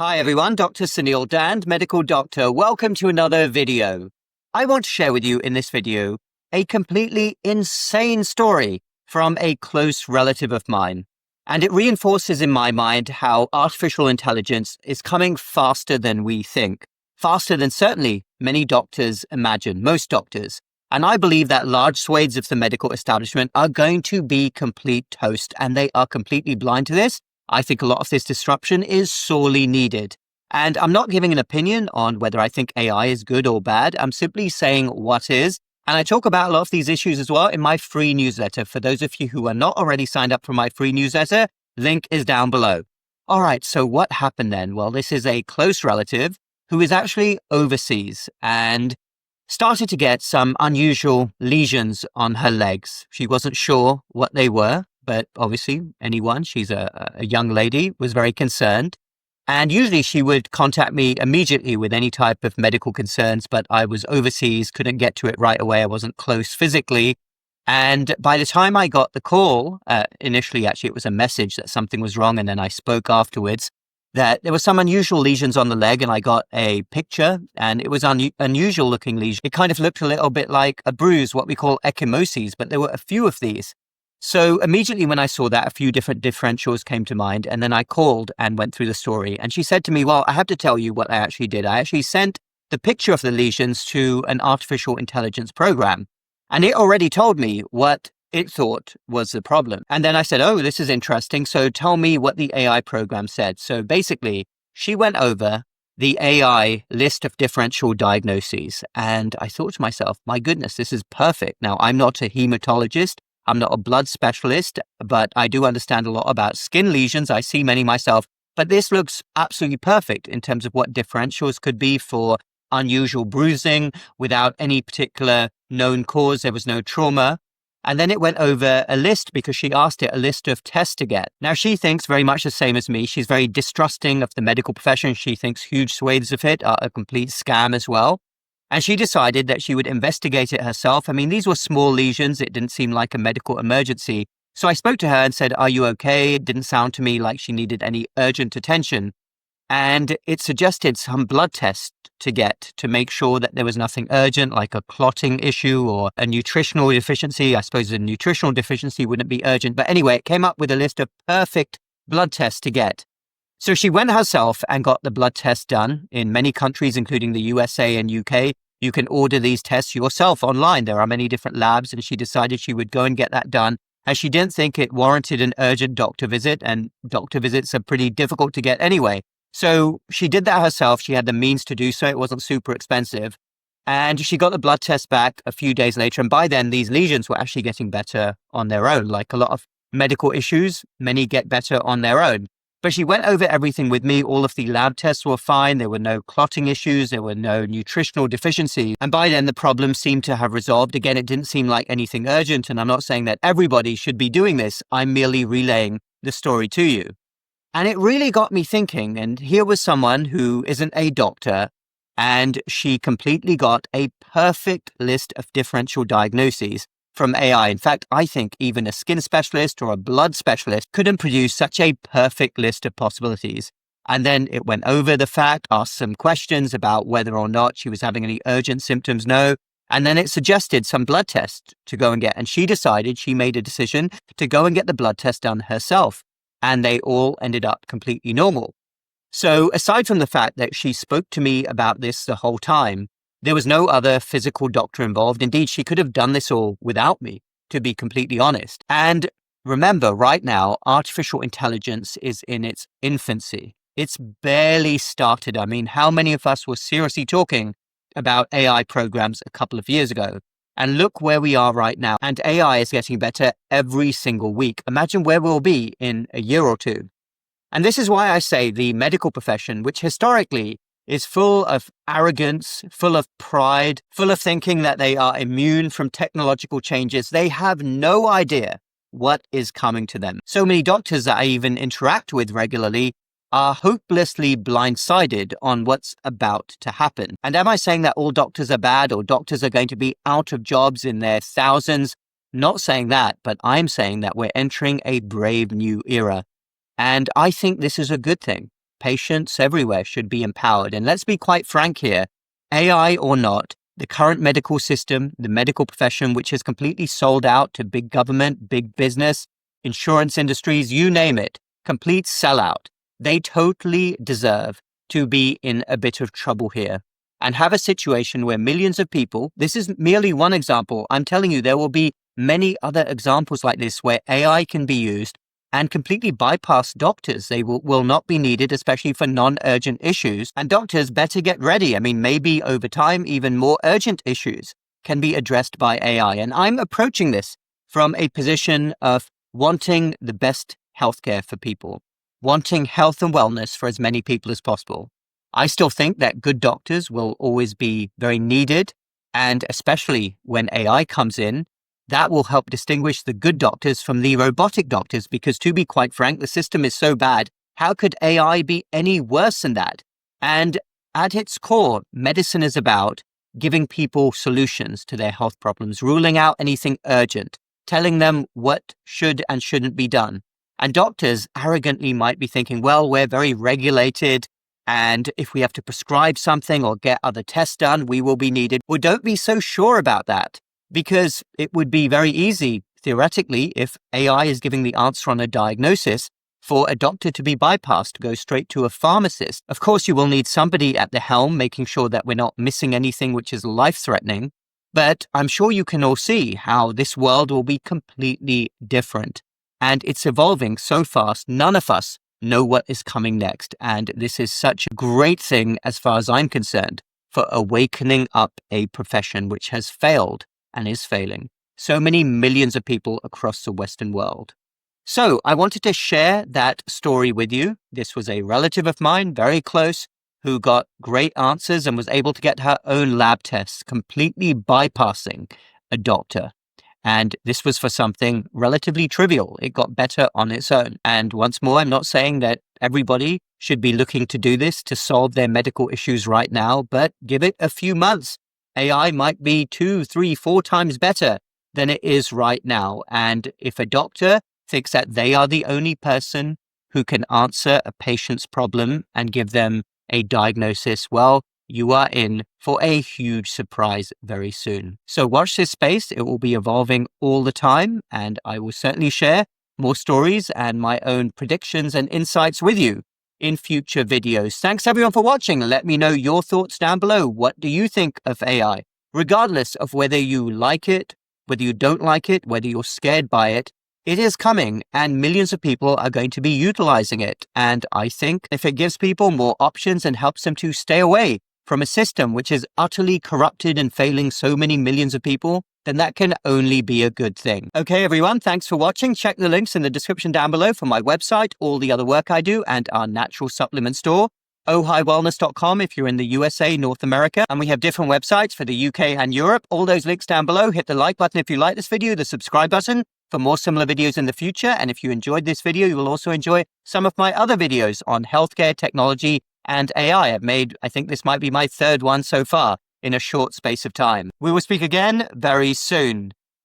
Hi everyone, Dr. Suneel, Dhand, medical doctor. Welcome to another video. I want to share with you in this video a completely insane story from a close relative of mine. And it reinforces in my mind how artificial intelligence is coming faster than we think, faster than certainly many doctors imagine, most doctors. And I believe that large swathes of the medical establishment are going to be complete toast, and they are completely blind to this. I think a lot of this disruption is sorely needed. And I'm not giving an opinion on whether I think AI is good or bad. I'm simply saying what is. And I talk about a lot of these issues as well in my free newsletter. For those of you who are not already signed up for my free newsletter, link is down below. All right, so what happened then? Well, this is a close relative who is actually overseas and started to get some unusual lesions on her legs. She wasn't sure what they were, but obviously she's a young lady, was very concerned. And usually she would contact me immediately with any type of medical concerns, but I was overseas, couldn't get to it right away. I wasn't close physically. And by the time I got the call, initially actually it was a message that something was wrong. And then I spoke afterwards that there were some unusual lesions on the leg, and I got a picture, and it was unusual looking lesion. It kind of looked a little bit like a bruise, what we call ecchymoses, but there were a few of these. So immediately when I saw that, a few different differentials came to mind, and then I called and went through the story. And she said to me, well, I have to tell you what I actually did. I actually sent the picture of the lesions to an artificial intelligence program, and it already told me what it thought was the problem. And then I said, oh, this is interesting. So tell me what the AI program said. So basically, she went over the AI list of differential diagnoses. And I thought to myself, my goodness, this is perfect. Now, I'm not a hematologist. I'm not a blood specialist, but I do understand a lot about skin lesions. I see many myself, but this looks absolutely perfect in terms of what differentials could be for unusual bruising without any particular known cause. There was no trauma. And then it went over a list, because she asked it a list of tests to get. Now, she thinks very much the same as me. She's very distrusting of the medical profession. She thinks huge swathes of it are a complete scam as well. And she decided that she would investigate it herself. I mean, these were small lesions. It didn't seem like a medical emergency. So I spoke to her and said, are you okay? It didn't sound to me like she needed any urgent attention. And it suggested some blood tests to get to make sure that there was nothing urgent, like a clotting issue or a nutritional deficiency. I suppose a nutritional deficiency wouldn't be urgent. But anyway, it came up with a list of perfect blood tests to get. So she went herself and got the blood test done in many countries, including the USA and UK. You can order these tests yourself online. There are many different labs, and she decided she would go and get that done, as she didn't think it warranted an urgent doctor visit, and doctor visits are pretty difficult to get anyway. So she did that herself. She had the means to do so. It wasn't super expensive. And she got the blood test back a few days later. And by then, these lesions were actually getting better on their own. Like a lot of medical issues, many get better on their own. But she went over everything with me. All of the lab tests were fine. There were no clotting issues. There were no nutritional deficiencies. And by then, the problem seemed to have resolved. Again, it didn't seem like anything urgent. And I'm not saying that everybody should be doing this. I'm merely relaying the story to you. And it really got me thinking. And here was someone who isn't a doctor, and she completely got a perfect list of differential diagnoses from AI. In fact, I think even a skin specialist or a blood specialist couldn't produce such a perfect list of possibilities. And then it went over the fact, asked some questions about whether or not she was having any urgent symptoms. No. And then it suggested some blood tests to go and get. And she made a decision to go and get the blood test done herself. And they all ended up completely normal. So aside from the fact that she spoke to me about this the whole time, there was no other physical doctor involved. Indeed, she could have done this all without me, to be completely honest. And remember, right now, artificial intelligence is in its infancy. It's barely started. I mean, how many of us were seriously talking about AI programs a couple of years ago? And look where we are right now. And AI is getting better every single week. Imagine where we'll be in a year or two. And this is why I say the medical profession, which historically is full of arrogance, full of pride, full of thinking that they are immune from technological changes, they have no idea what is coming to them. So many doctors that I even interact with regularly are hopelessly blindsided on what's about to happen. And am I saying that all doctors are bad or doctors are going to be out of jobs in their thousands? Not saying that, but I'm saying that we're entering a brave new era. And I think this is a good thing. patients everywhere should be empowered. And let's be quite frank here, AI or not, the current medical system, the medical profession, which is completely sold out to big government, big business, insurance industries, you name it, complete sellout. They totally deserve to be in a bit of trouble here and have a situation where millions of people, this is merely one example. I'm telling you, there will be many other examples like this where AI can be used and completely bypass doctors. They will not be needed, especially for non-urgent issues. And doctors better get ready. I mean, maybe over time, even more urgent issues can be addressed by AI. And I'm approaching this from a position of wanting the best healthcare for people, wanting health and wellness for as many people as possible. I still think that good doctors will always be very needed. And especially when AI comes in, that will help distinguish the good doctors from the robotic doctors, because to be quite frank, the system is so bad. How could AI be any worse than that? And at its core, medicine is about giving people solutions to their health problems, ruling out anything urgent, telling them what should and shouldn't be done. And doctors arrogantly might be thinking, well, we're very regulated, and if we have to prescribe something or get other tests done, we will be needed. Well, don't be so sure about that, because it would be very easy, theoretically, if AI is giving the answer on a diagnosis, for a doctor to be bypassed, go straight to a pharmacist. Of course, you will need somebody at the helm, making sure that we're not missing anything which is life-threatening. But I'm sure you can all see how this world will be completely different. And it's evolving so fast, none of us know what is coming next. And this is such a great thing, as far as I'm concerned, for awakening up a profession which has failed and is failing so many millions of people across the Western world. So I wanted to share that story with you. This was a relative of mine, very close, who got great answers and was able to get her own lab tests, completely bypassing a doctor. And this was for something relatively trivial. It got better on its own. And once more, I'm not saying that everybody should be looking to do this to solve their medical issues right now, but give it a few months. AI might be 2, 3, 4 times better than it is right now. And if a doctor thinks that they are the only person who can answer a patient's problem and give them a diagnosis, well, you are in for a huge surprise very soon. So watch this space. It will be evolving all the time, and I will certainly share more stories and my own predictions and insights with you in future videos. Thanks everyone for watching. Let me know your thoughts down below. What do you think of AI? Regardless of whether you like it, whether you don't like it, whether you're scared by it, it is coming and millions of people are going to be utilizing it. And I think if it gives people more options and helps them to stay away from a system which is utterly corrupted and failing so many millions of people, then that can only be a good thing. Okay, everyone, thanks for watching. Check the links in the description down below for my website, all the other work I do, and our natural supplement store, ohiwellness.com if you're in the USA, North America. And we have different websites for the UK and Europe. All those links down below. Hit the like button if you like this video, the subscribe button for more similar videos in the future. And if you enjoyed this video, you will also enjoy some of my other videos on healthcare, technology, and AI. I think this might be my 3rd one so far in a short space of time. We will speak again very soon.